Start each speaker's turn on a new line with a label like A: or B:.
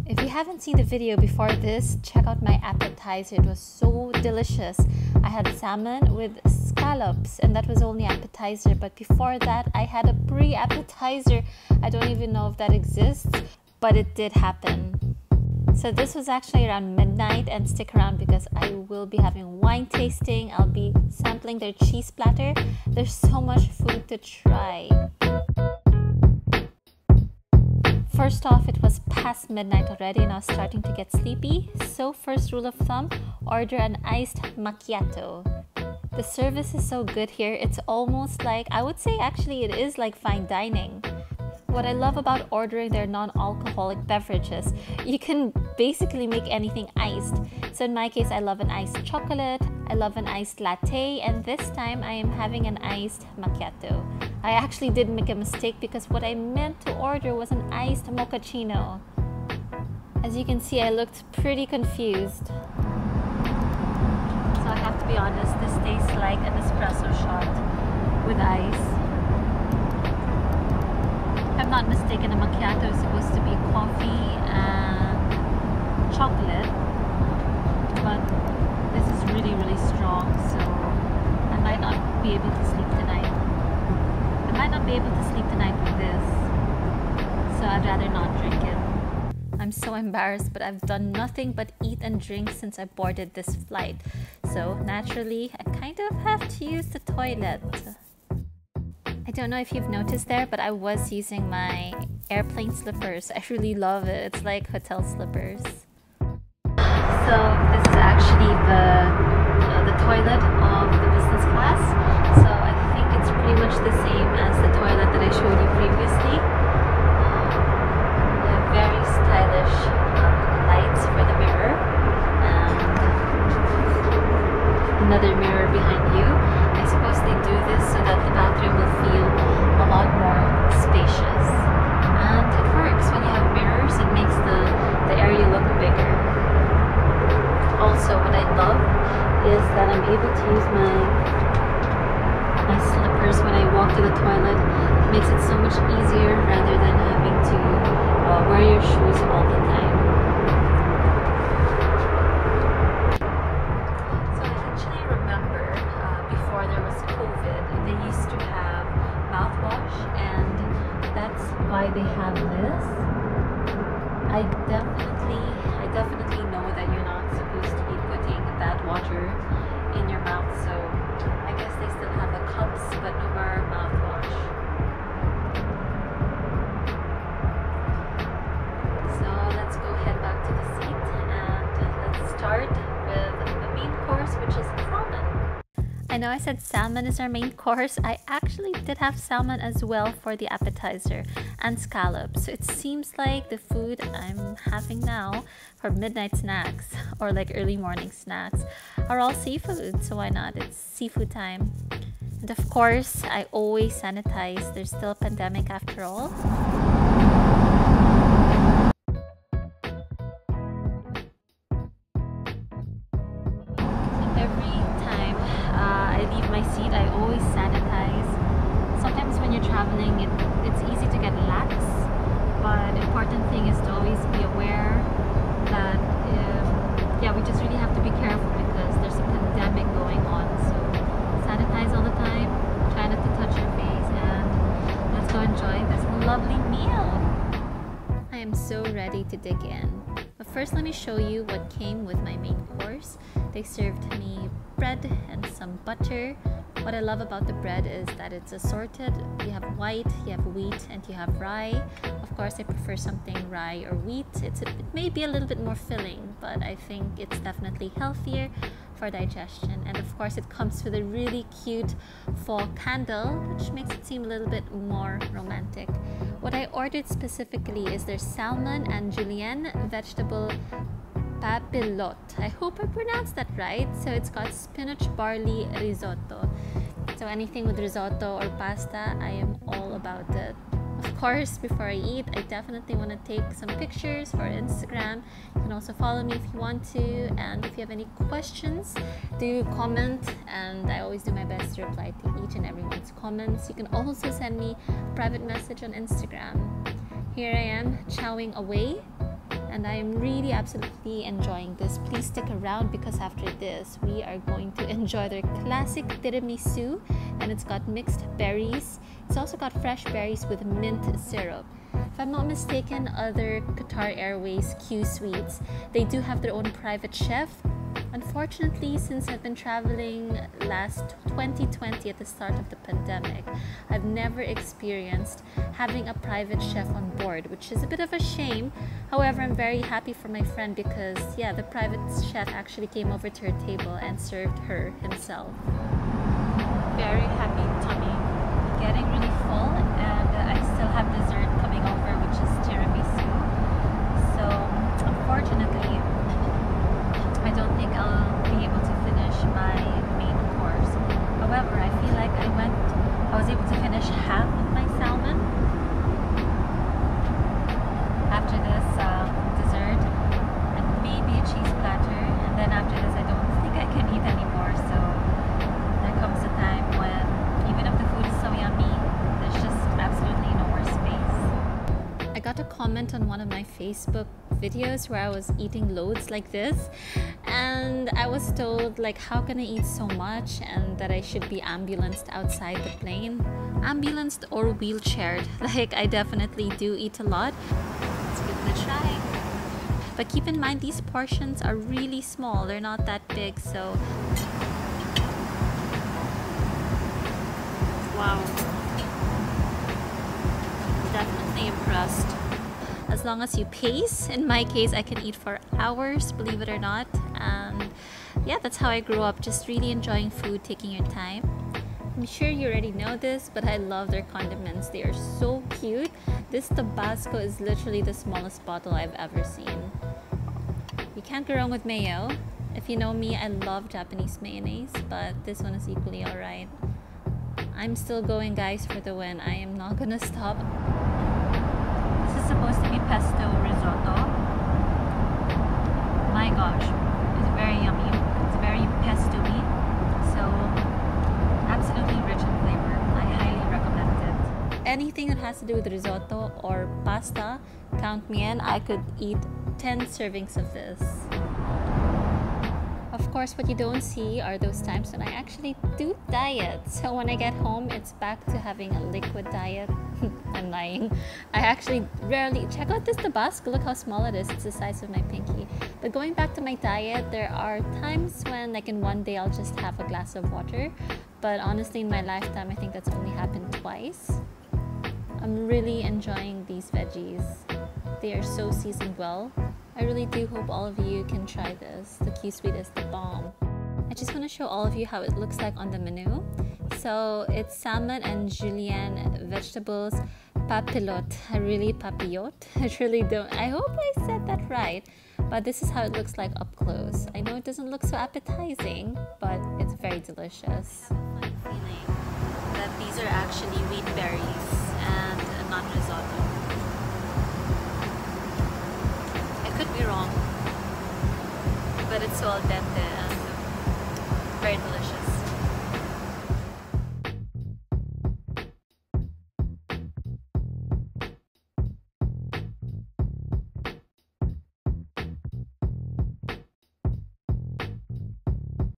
A: If you haven't seen the video before this, check out my appetizer. It was so delicious. I had salmon with scallops and that was only appetizer, but before that I had a pre-appetizer. I don't even know if that exists, but it did happen. So this was actually around midnight, and stick around because I will be having wine tasting. I'll be sampling their cheese platter. There's so much food to try. First off, it was past midnight already and I was starting to get sleepy. So first rule of thumb, order an iced macchiato. The service is so good here. It's almost like, I would say actually it is like fine dining. What I love about ordering their non-alcoholic beverages, you can basically make anything iced. So in my case, I love an iced chocolate, I love an iced latte, and this time I am having an iced macchiato. I actually did make a mistake because what I meant to order was an iced mochaccino. As you can see, I looked pretty confused. So I have to be honest, this tastes like an espresso shot with ice. If I'm not mistaken, a macchiato is supposed to be coffee and chocolate, but this is really strong, so I might not be able to sleep tonight. I might not be able to sleep tonight with this, so I'd rather not drink it. I'm so embarrassed, but I've done nothing but eat and drink since I boarded this flight, so naturally I kind of have to use the toilet. I don't know if you've noticed there, but I was using my airplane slippers. I really love it. It's like hotel slippers. So this is actually the toilet of the business class. So I think it's pretty much the same as the toilet that I showed you previously. They have very stylish lights for the mirror and another mirror behind you. I suppose they do this so that the bathroom will feel a lot more spacious. And it works. When you have mirrors, it makes the area look bigger. Also, what I love is that I'm able to use my slippers when I walk to the toilet. It makes it so much easier rather than having to wear your shoes all the time. So I actually remember before there was COVID, they used to have mouthwash, and that's why they have this. I definitely know that you're not supposed to be putting that water in your mouth, so I guess they still have the cups but no more mouthwash. So let's go head back to the seat and let's start with the main course, which is salmon. I know I said salmon is our main course. I actually did have salmon as well for the appetizer and scallops. So it seems like the food I'm having now for midnight snacks or like early morning snacks are all seafood. So why not? It's seafood time. And of course, I always sanitize. There's still a pandemic after all. My seat, I always sanitize. Sometimes when you're traveling, it's easy to get lax, but important thing is to always be aware that we just really have to be careful because there's a pandemic going on. So sanitize all the time, try not to touch your face, and let's go enjoy this lovely meal. I am so ready to dig in. But first, let me show you what came with my main course. They served me bread and some butter. What I love about the bread is that it's assorted. You have white, you have wheat, and you have rye. Of course, I prefer something rye or wheat. It may be a little bit more filling, but I think it's definitely healthier for digestion. And of course, it comes with a really cute fall candle, which makes it seem a little bit more romantic. What I ordered specifically is their salmon and julienne vegetable papillote. I hope I pronounced that right. So it's got spinach barley risotto. So anything with risotto or pasta, I am all about it. Of course, before I eat, I definitely want to take some pictures for Instagram. You can also follow me if you want to, and if you have any questions, do comment, and I always do my best to reply to each and everyone's comments. You can also send me a private message on Instagram. Here I am chowing away, and I am really absolutely enjoying this. Please stick around because after this we are going to enjoy their classic tiramisu, and it's got mixed berries. It's also got fresh berries with mint syrup. If I'm not mistaken, other Qatar Airways Q Suites, they do have their own private chef. Unfortunately, since I've been traveling last 2020 at the start of the pandemic, I've never experienced having a private chef on board, which is a bit of a shame. However, I'm very happy for my friend because, yeah, the private chef actually came over to her table and served her himself. Very happy tummy, getting really full, and I still have dessert coming over, which is tiramisu. So, unfortunately, I don't think I'll be able to finish my main course. However, I feel like I was able to finish half of my salmon after this dessert, and maybe a cheese platter, and then after this I don't think I can eat anymore. So there comes a time when even if the food is so yummy, there's just absolutely no more space. I got a comment on one of my Facebook videos where I was eating loads like this, and I was told like, how can I eat so much, and that I should be ambulanced outside the plane. Ambulanced or wheelchaired, like I definitely do eat a lot. Let's give it a try. But keep in mind, these portions are really small, they're not that big, so wow, definitely impressed. As long as you pace. In my case, I can eat for hours, believe it or not. And yeah, that's how I grew up, just really enjoying food, taking your time. I'm sure you already know this, but I love their condiments. They are so cute. This Tabasco is literally the smallest bottle I've ever seen. You can't go wrong with mayo. If you know me, I love Japanese mayonnaise, but this one is equally alright. I'm still going, guys, for the win. I am not gonna stop. Supposed to be pesto risotto. My gosh, it's very yummy. It's very pesto-y, so absolutely rich in flavor. I highly recommend it. Anything that has to do with risotto or pasta, count me in. I could eat 10 servings of this. Of course, what you don't see are those times when I actually do diet. So when I get home, it's back to having a liquid diet. I'm lying. I actually rarely check out this Tabasco. Look how small it is. It's the size of my pinky. But going back to my diet, there are times when, like in one day, I'll just have a glass of water. But honestly, in my lifetime, I think that's only happened twice. I'm really enjoying these veggies. They are so seasoned well. I really do hope all of you can try this. The Q Suite is the bomb. I just want to show all of you how it looks like on the menu. So it's salmon and julienne, vegetables, papillote. I really don't. I hope I said that right. But this is how it looks like up close. I know it doesn't look so appetizing, but it's very delicious. I have a funny feeling that these are actually wheat berries and not risotto. I could be wrong, but it's so al dente.